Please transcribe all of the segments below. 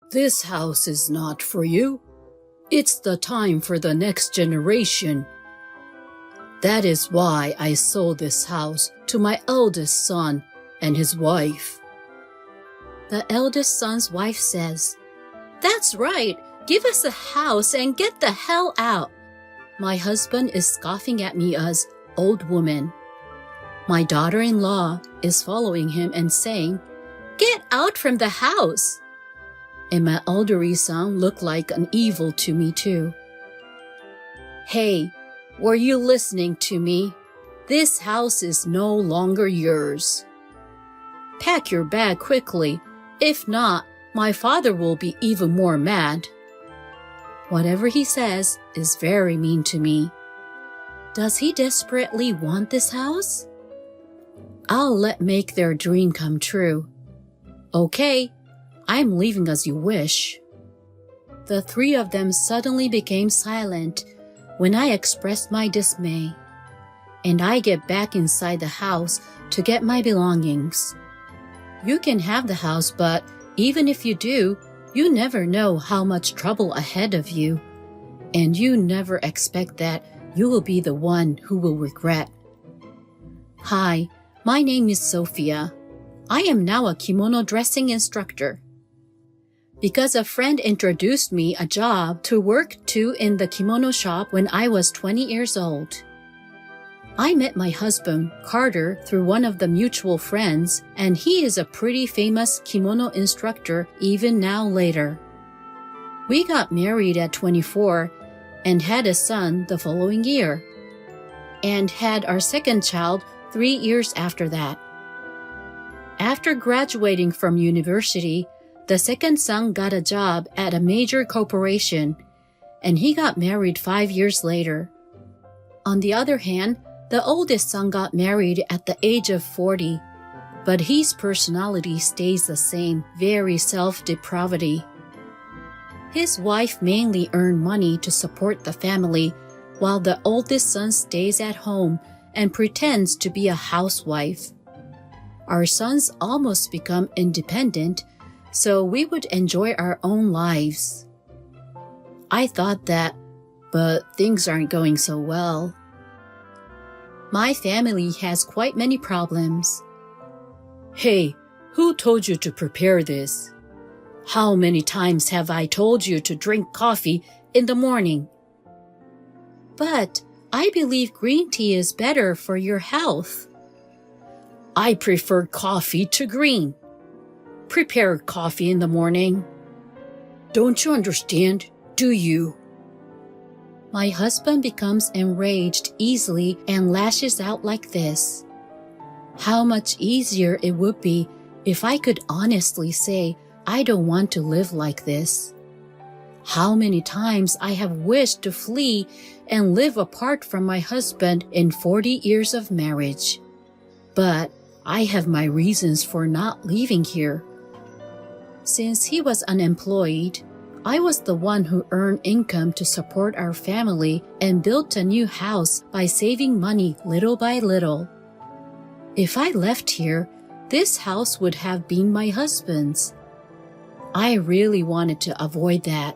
This house is not for you. It's the time for the next generation. That is why I sold this house to my eldest son and his wife." The eldest son's wife says, "That's right. Give us a house and get the hell out." My husband is scoffing at me as old woman. My daughter-in-law is following him and saying, "Get out from the house." And my elderly son looked like an evil to me too. "Hey, were you listening to me? This house is no longer yours. Pack your bag quickly. If not, my father will be even more mad." Whatever he says is very mean to me. Does he desperately want this house? I'll make their dream come true. Okay, I'm leaving as you wish. The three of them suddenly became silent when I expressed my dismay, and I get back inside the house to get my belongings. You can have the house, but even if you do, you never know how much trouble ahead of you, and you never expect that you will be the one who will regret. Hi, my name is Sophia. I am now a kimono dressing instructor. Because a friend introduced me a job to work in the kimono shop when I was 20 years old. I met my husband, Carter, through one of the mutual friends, and he is a pretty famous kimono instructor even now later. We got married at 24 and had a son the following year, and had our second child 3 years after that. After graduating from university, the second son got a job at a major corporation, and he got married 5 years later. On the other hand, the oldest son got married at the age of 40, but his personality stays the same, very self-depravity. His wife mainly earned money to support the family, while the oldest son stays at home and pretends to be a housewife. Our sons almost become independent, so we would enjoy our own lives. I thought that, but things aren't going so well. My family has quite many problems. Hey, who told you to prepare this? How many times have I told you to drink coffee in the morning? But I believe green tea is better for your health. I prefer coffee to green. Prepare coffee in the morning. Don't you understand, do you? My husband becomes enraged easily and lashes out like this. How much easier it would be if I could honestly say I don't want to live like this. How many times I have wished to flee and live apart from my husband in 40 years of marriage. But I have my reasons for not leaving here. Since he was unemployed, I was the one who earned income to support our family and built a new house by saving money little by little. If I left here, this house would have been my husband's. I really wanted to avoid that.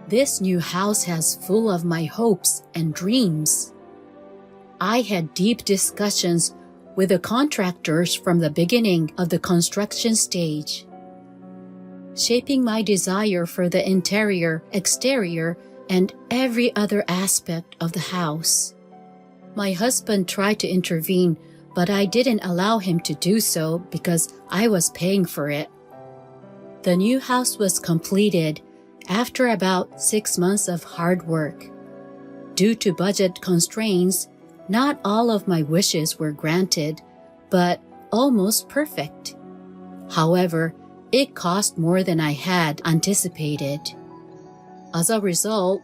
This new house has full of my hopes and dreams. I had deep discussions with the contractors from the beginning of the construction stage, shaping my desire for the interior, exterior, and every other aspect of the house. My husband tried to intervene, but I didn't allow him to do so because I was paying for it. The new house was completed after about 6 months of hard work. Due to budget constraints, not all of my wishes were granted, but almost perfect. However, it cost more than I had anticipated. As a result,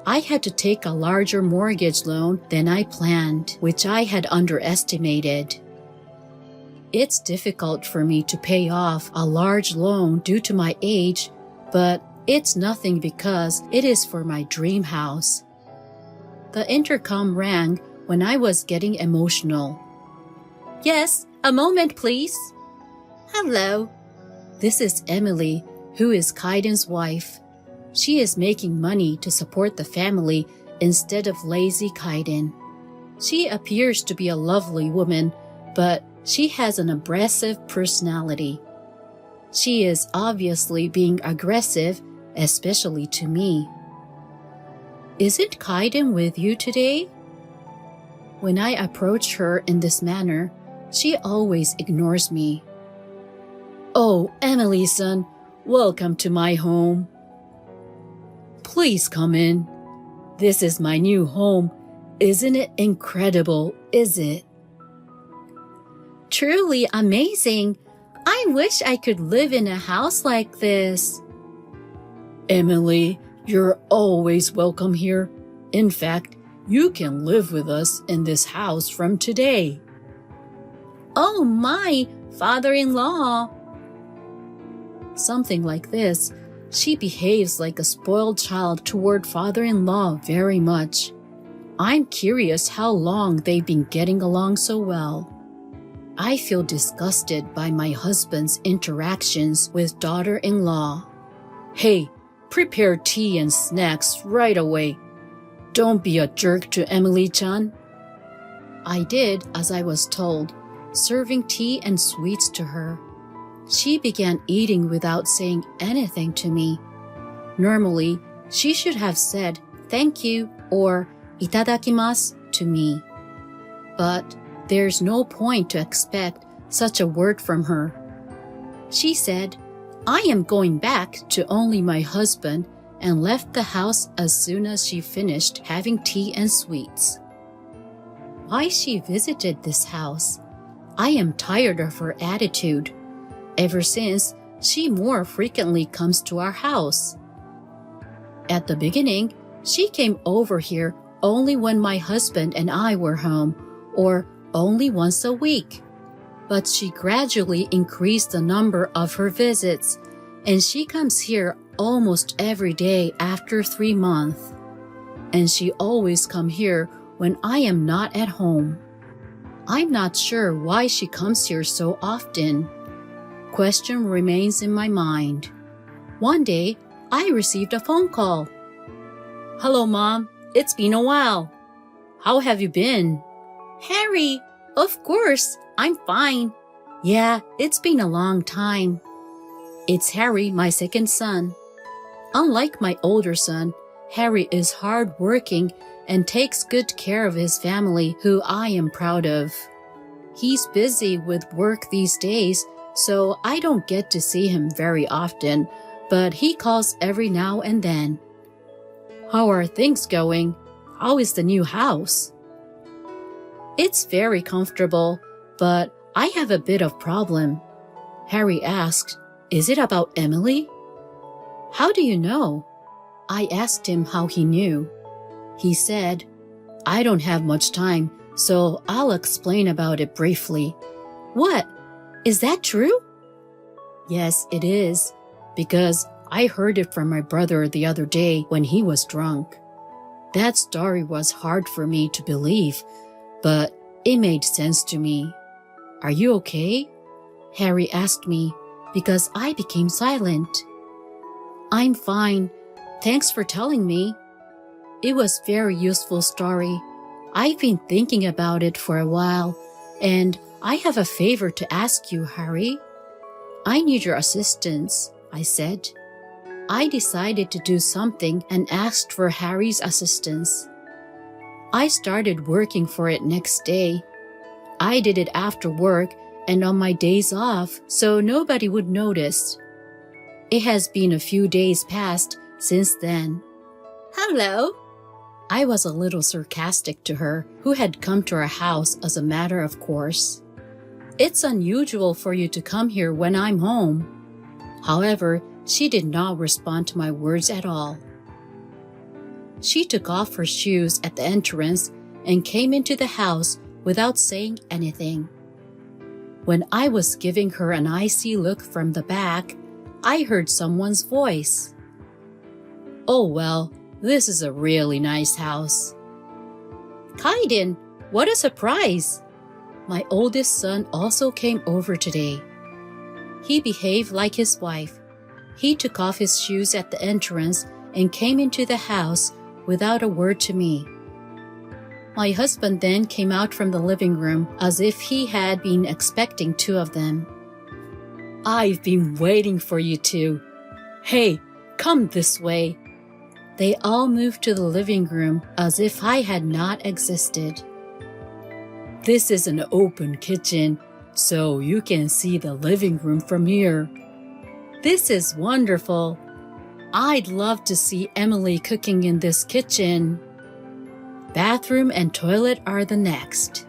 I had to take a larger mortgage loan than I planned, which I had underestimated. It's difficult for me to pay off a large loan due to my age, but it's nothing because it is for my dream house. The intercom rang when I was getting emotional. Yes, a moment please. Hello. This is Emily, who is Kaiden's wife. She is making money to support the family instead of lazy Kaiden. She appears to be a lovely woman, but she has an abrasive personality. She is obviously being aggressive, especially to me. Isn't Kaiden with you today? When I approach her in this manner, she always ignores me. Oh, Emily-san, welcome to my home. Please come in. This is my new home. Isn't it incredible, is it? Truly amazing. I wish I could live in a house like this. Emily, you're always welcome here. In fact, you can live with us in this house from today. Oh my, father-in-law. Something like this. She behaves like a spoiled child toward father-in-law very much. I'm curious how long they've been getting along so well. I feel disgusted by my husband's interactions with daughter-in-law. Hey, prepare tea and snacks right away. Don't be a jerk to Emily-chan. I did as I was told, serving tea and sweets to her. She began eating without saying anything to me. Normally, she should have said thank you or itadakimasu to me. But there's no point to expect such a word from her. She said, I am going back to only my husband, and left the house as soon as she finished having tea and sweets. Why she visited this house? I am tired of her attitude. Ever since, she more frequently comes to our house. At the beginning, she came over here only when my husband and I were home, or only once a week. But she gradually increased the number of her visits, and she comes here almost every day after 3 months. And she always comes here when I am not at home. I'm not sure why she comes here so often. Question remains in my mind. One day, I received a phone call. Hello, Mom. It's been a while. How have you been? Harry, of course, I'm fine. Yeah, it's been a long time. It's Harry, my second son. Unlike my older son, Harry is hardworking and takes good care of his family, who I am proud of. He's busy with work these days, so I don't get to see him very often, but he calls every now and then. How are things going? How is the new house? It's very comfortable, but I have a bit of problem. Harry asked, Is it about Emily? How do you know? I asked him how he knew. He said, I don't have much time, so I'll explain about it briefly. What? Is that true? Yes, it is, because I heard it from my brother the other day when he was drunk. That story was hard for me to believe, but it made sense to me. Are you okay? Harry asked me, because I became silent. I'm fine. Thanks for telling me. It was a very useful story. I've been thinking about it for a while, and I have a favor to ask you, Harry. I need your assistance, I said. I decided to do something and asked for Harry's assistance. I started working for it next day. I did it after work and on my days off, so nobody would notice. It has been a few days past since then. Hello. I was a little sarcastic to her, who had come to our house as a matter of course. It's unusual for you to come here when I'm home. However, she did not respond to my words at all. She took off her shoes at the entrance and came into the house without saying anything. When I was giving her an icy look from the back, I heard someone's voice. Oh well, this is a really nice house. Kaiden, what a surprise! My oldest son also came over today. He behaved like his wife. He took off his shoes at the entrance and came into the house without a word to me. My husband then came out from the living room as if he had been expecting two of them. I've been waiting for you two. Hey, come this way. They all moved to the living room as if I had not existed. This is an open kitchen, so you can see the living room from here. This is wonderful. I'd love to see Emily cooking in this kitchen. Bathroom and toilet are the next.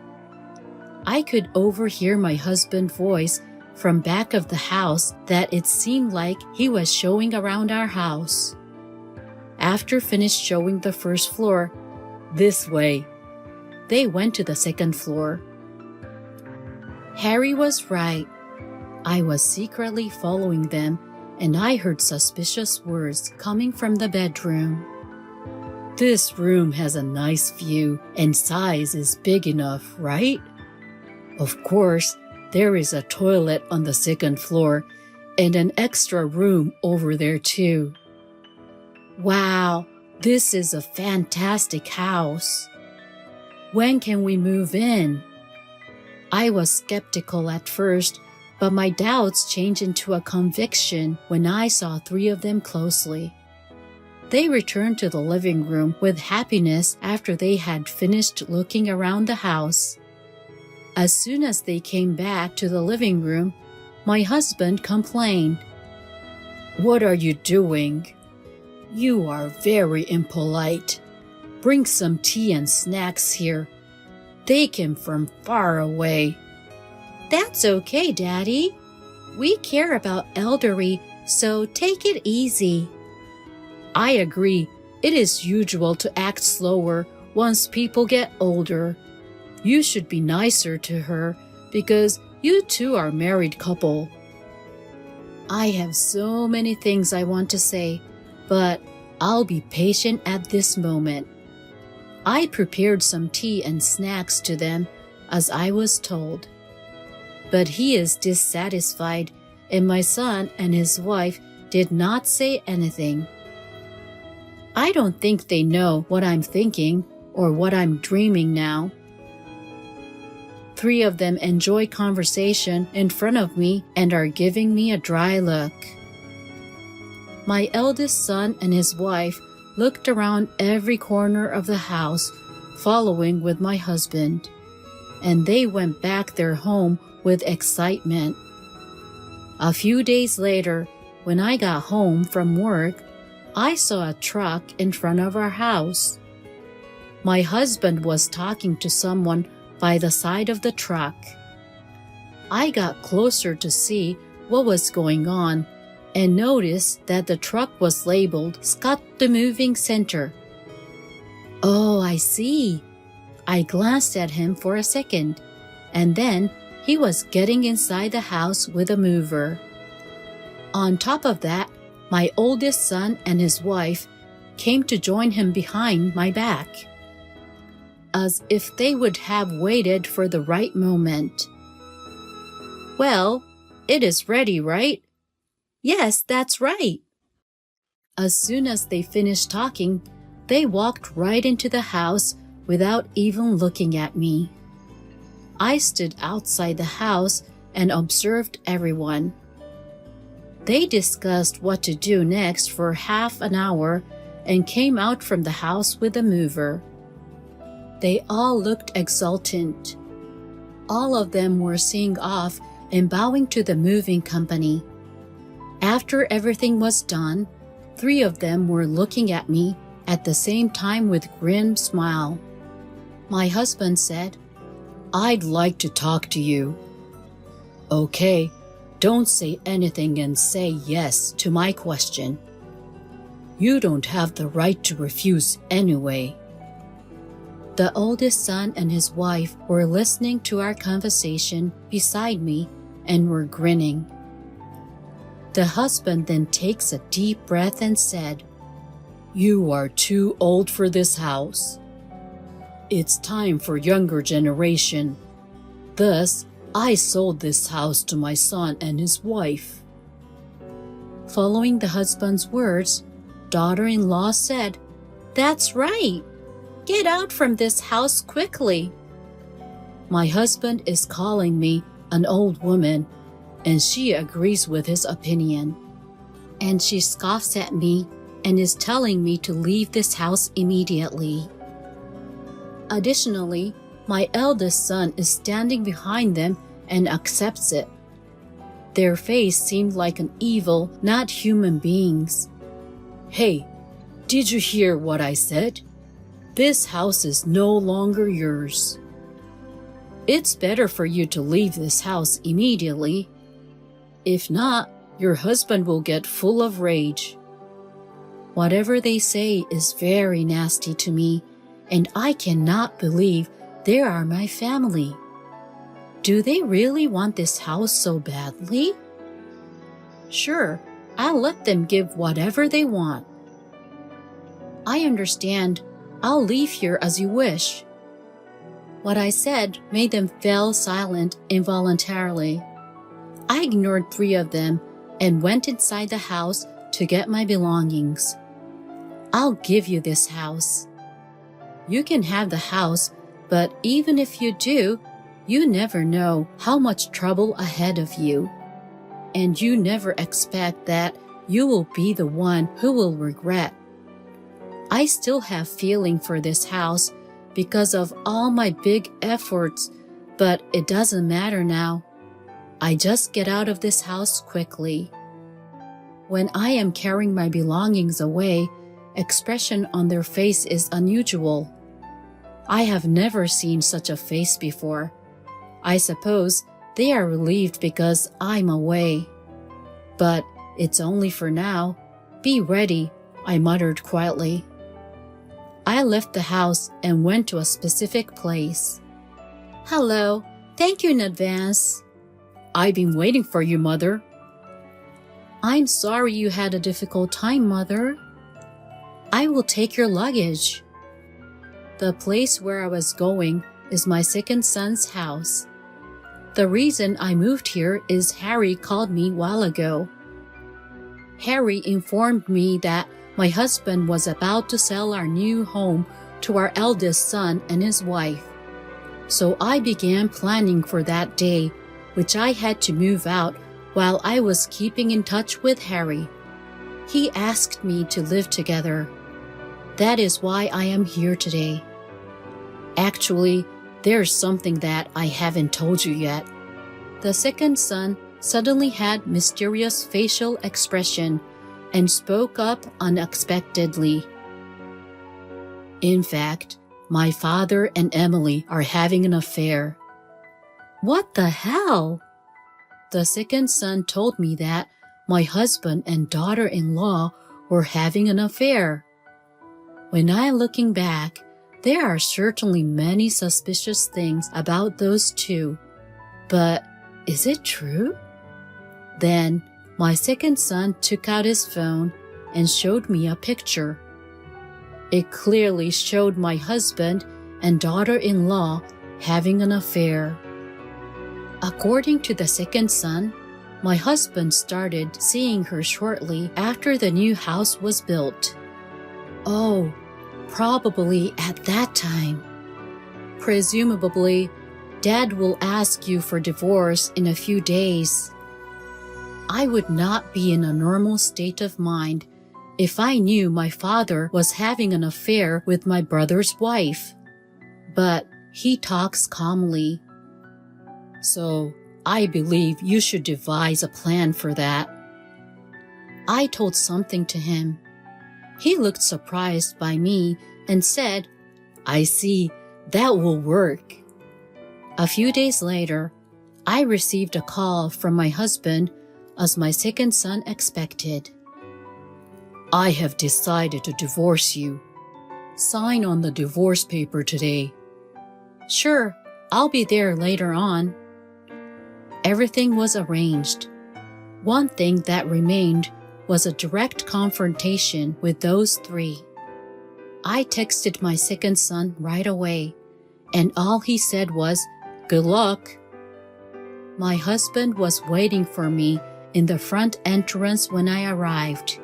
I could overhear my husband's voice from back of the house that it seemed like he was showing around our house. After finished showing the first floor, this way, they went to the second floor. Harry was right. I was secretly following them, and I heard suspicious words coming from the bedroom. This room has a nice view and size is big enough, right? Of course, there is a toilet on the second floor and an extra room over there too. Wow, this is a fantastic house. When can we move in? I was skeptical at first, but my doubts changed into a conviction when I saw three of them closely. They returned to the living room with happiness after they had finished looking around the house. As soon as they came back to the living room, my husband complained. What are you doing? You are very impolite. Bring some tea and snacks here. They came from far away. That's okay, Daddy. We care about elderly, so take it easy. I agree. It is usual to act slower once people get older. You should be nicer to her because you two are a married couple. I have so many things I want to say, but I'll be patient at this moment. I prepared some tea and snacks to them as I was told. But he is dissatisfied, and my son and his wife did not say anything. I don't think they know what I'm thinking or what I'm dreaming now. Three of them enjoy conversation in front of me and are giving me a dry look. My eldest son and his wife looked around every corner of the house, following with my husband, and they went back their home with excitement. A few days later, when I got home from work, I saw a truck in front of our house. My husband was talking to someone by the side of the truck. I got closer to see what was going on and noticed that the truck was labeled Scott the Moving Center. Oh, I see. I glanced at him for a second, and then he was getting inside the house with a mover. On top of that, my oldest son and his wife came to join him behind my back, as if they would have waited for the right moment. Well, it is ready, right? Yes, that's right. As soon as they finished talking, they walked right into the house without even looking at me. I stood outside the house and observed everyone. They discussed what to do next for half an hour and came out from the house with a mover. They all looked exultant. All of them were seeing off and bowing to the moving company. After everything was done, three of them were looking at me at the same time with a grim smile. My husband said, I'd like to talk to you. Okay, don't say anything and say yes to my question. You don't have the right to refuse anyway. The oldest son and his wife were listening to our conversation beside me and were grinning. The husband then takes a deep breath and said, You are too old for this house. It's time for younger generation. Thus, I sold this house to my son and his wife. Following the husband's words, daughter-in-law said, "That's right. Get out from this house quickly." My husband is calling me an old woman, and she agrees with his opinion. And she scoffs at me and is telling me to leave this house immediately. Additionally, my eldest son is standing behind them and accepts it. Their face seemed like an evil, not human beings. "Hey, did you hear what I said? This house is no longer yours. It's better for you to leave this house immediately. If not, your husband will get full of rage." Whatever they say is very nasty to me, and I cannot believe they are my family. Do they really want this house so badly? Sure, I'll let them give whatever they want. I understand. I'll leave here as you wish. What I said made them fall silent involuntarily. I ignored 3 of them and went inside the house to get my belongings. "I'll give you this house." "You can have the house, but even if you do, you never know how much trouble ahead of you. And you never expect that you will be the one who will regret. I still have feeling for this house because of all my big efforts, but it doesn't matter now. I just get out of this house quickly." When I am carrying my belongings away, expression on their face is unusual. I have never seen such a face before. I suppose they are relieved because I'm away. "But it's only for now. Be ready," I muttered quietly. I left the house and went to a specific place. "Hello. Thank you in advance." "I've been waiting for you, Mother." "I'm sorry you had a difficult time, Mother." "I will take your luggage." The place where I was going is my second son's house. The reason I moved here is Harry called me a while ago. Harry informed me that my husband was about to sell our new home to our eldest son and his wife. So I began planning for that day, which I had to move out while I was keeping in touch with Harry. He asked me to live together. That is why I am here today. Actually, there's something that I haven't told you yet. The second son suddenly had mysterious facial expression and spoke up unexpectedly. "In fact, my father and Emily are having an affair." "What the hell?" The second son told me that my husband and daughter-in-law were having an affair. When I'm looking back, there are certainly many suspicious things about those 2. But is it true? Then my second son took out his phone and showed me a picture. It clearly showed my husband and daughter-in-law having an affair. According to the second son, my husband started seeing her shortly after the new house was built. Oh, probably at that time. Presumably, Dad will ask you for divorce in a few days. I would not be in a normal state of mind if I knew my father was having an affair with my brother's wife. But he talks calmly. So I believe you should devise a plan for that. I told something to him. He looked surprised by me and said, "I see, that will work." A few days later, I received a call from my husband as my second son expected. "I have decided to divorce you. Sign on the divorce paper today." "Sure, I'll be there later on." Everything was arranged. One thing that remained was a direct confrontation with those 3. I texted my second son right away, and all he said was, "Good luck." My husband was waiting for me in the front entrance when I arrived.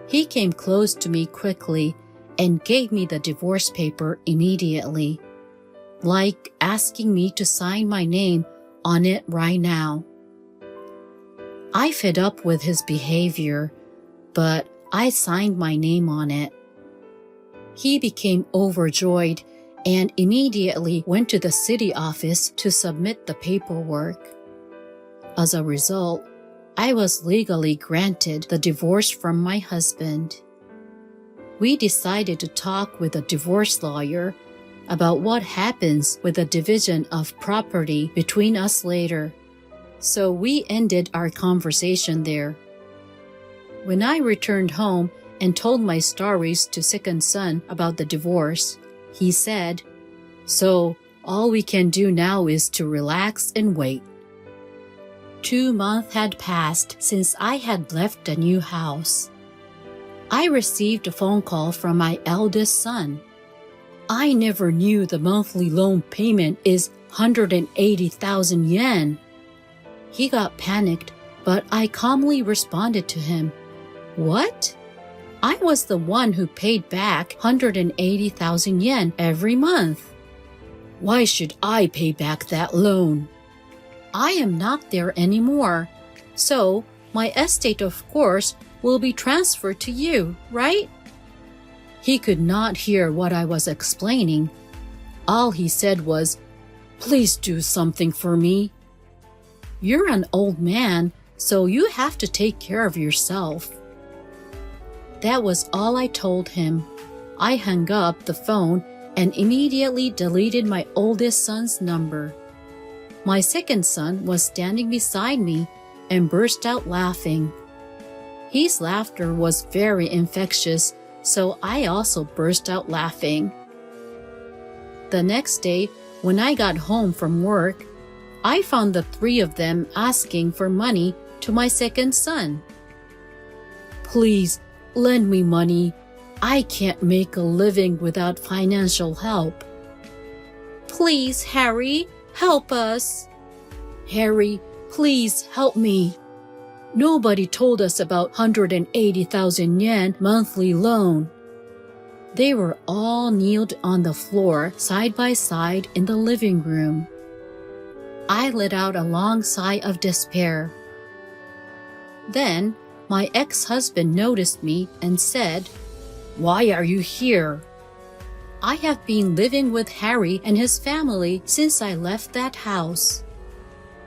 He came close to me quickly and gave me the divorce paper immediately, like asking me to sign my name on it right now. I fed up with his behavior, but I signed my name on it. He became overjoyed and immediately went to the city office to submit the paperwork. As a result, I was legally granted the divorce from my husband. We decided to talk with a divorce lawyer about what happens with the division of property between us later, so we ended our conversation there. When I returned home and told my stories to second son about the divorce, he said, "So all we can do now is to relax and wait." 2 months had passed since I had left the new house. I received a phone call from my eldest son. I never knew the monthly loan payment is 180,000 yen. He got panicked, but I calmly responded to him, "What? I was the one who paid back 180,000 yen every month. Why should I pay back that loan? I am not there anymore, so my estate, of course, will be transferred to you, right?" He could not hear what I was explaining. All he said was, "Please do something for me. You're an old man, so you have to take care of yourself." That was all I told him. I hung up the phone and immediately deleted my oldest son's number. My second son was standing beside me and burst out laughing. His laughter was very infectious, so I also burst out laughing. The next day, when I got home from work, I found the three of them asking for money to my second son. "Please, lend me money. I can't make a living without financial help." "Please, Harry, help us." "Harry, please help me. Nobody told us about 180,000 yen monthly loan." They were all kneeled on the floor side by side in the living room. I let out a long sigh of despair. Then my ex-husband noticed me and said, "Why are you here?" "I have been living with Harry and his family since I left that house."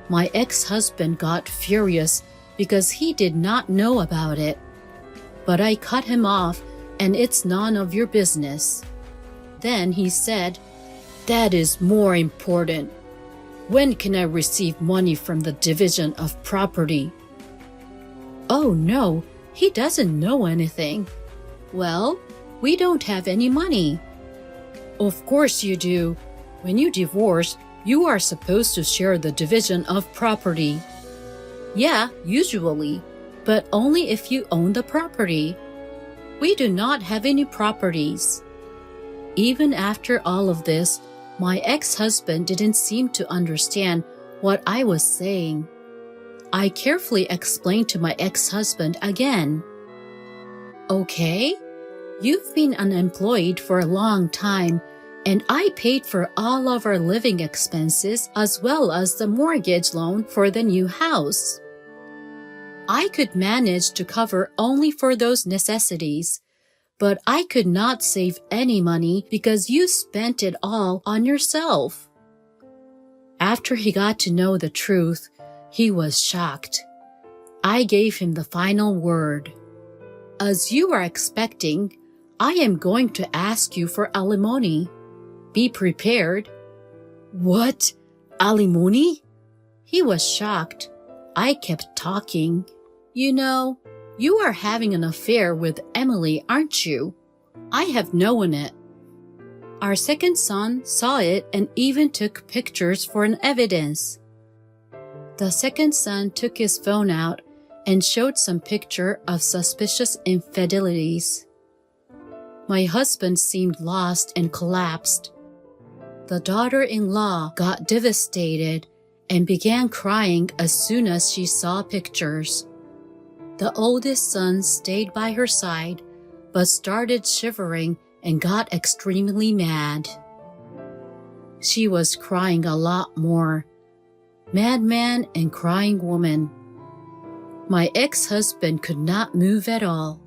My ex-husband got furious because he did not know about it. But I cut him off, and it's none of your business. Then he said, "That is more important. When can I receive money from the division of property?" "Oh no, he doesn't know anything." "Well, we don't have any money." "Of course you do. When you divorce, you are supposed to share the division of property." "Yeah, usually, but only if you own the property. We do not have any properties." Even after all of this, my ex-husband didn't seem to understand what I was saying. I carefully explained to my ex-husband again. "Okay, you've been unemployed for a long time, and I paid for all of our living expenses as well as the mortgage loan for the new house. I could manage to cover only for those necessities, but I could not save any money because you spent it all on yourself." After he got to know the truth, he was shocked. I gave him the final word. "As you are expecting, I am going to ask you for alimony. Be prepared." "What? Alimony?" He was shocked. I kept talking. "You know, you are having an affair with Emily, aren't you? I have known it." Our second son saw it and even took pictures for an evidence. The second son took his phone out and showed some picture of suspicious infidelities. My husband seemed lost and collapsed. The daughter-in-law got devastated, and began crying as soon as she saw pictures. The oldest son stayed by her side, but started shivering and got extremely mad. She was crying a lot more. Madman and crying woman. My ex-husband could not move at all.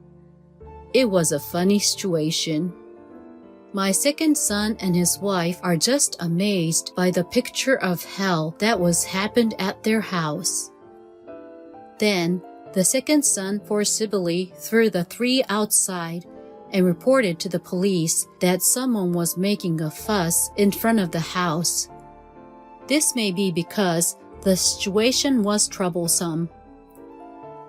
It was a funny situation. My second son and his wife are just amazed by the picture of hell that was happened at their house. Then, the second son forcibly threw the three outside and reported to the police that someone was making a fuss in front of the house. This may be because the situation was troublesome.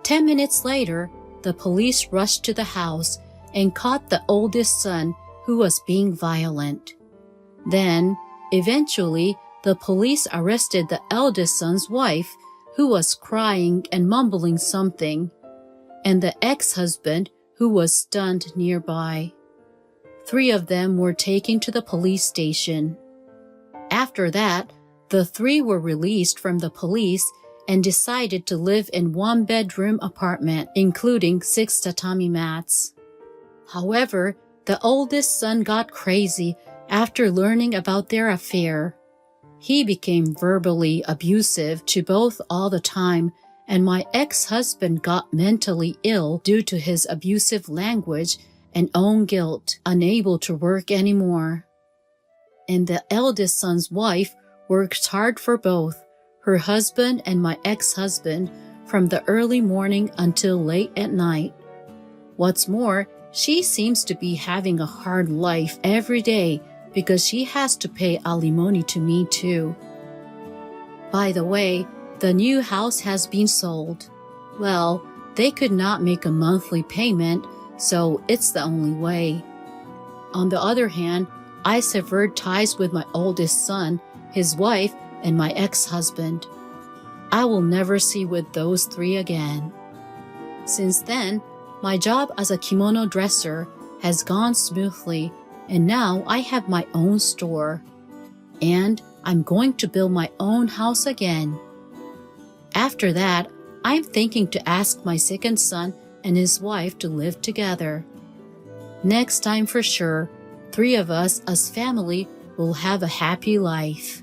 10 minutes later, the police rushed to the house and caught the oldest son who was being violent. Then, eventually, the police arrested the eldest son's wife, who was crying and mumbling something, and the ex-husband, who was stunned nearby. 3 of them were taken to the police station. After that, the 3 were released from the police and decided to live in 1-bedroom apartment, including 6 tatami mats. However, the oldest son got crazy after learning about their affair. He became verbally abusive to both all the time, and my ex-husband got mentally ill due to his abusive language and own guilt, unable to work anymore. And the eldest son's wife worked hard for both, her husband and my ex-husband, from the early morning until late at night. What's more, she seems to be having a hard life every day because she has to pay alimony to me too. By the way, the new house has been sold. Well, they could not make a monthly payment, so it's the only way. On the other hand, I severed ties with my oldest son, his wife, and my ex-husband. I will never see with those 3 again. Since then, my job as a kimono dresser has gone smoothly, and now I have my own store. And I'm going to build my own house again. After that, I'm thinking to ask my second son and his wife to live together. Next time for sure, 3 of us as family will have a happy life.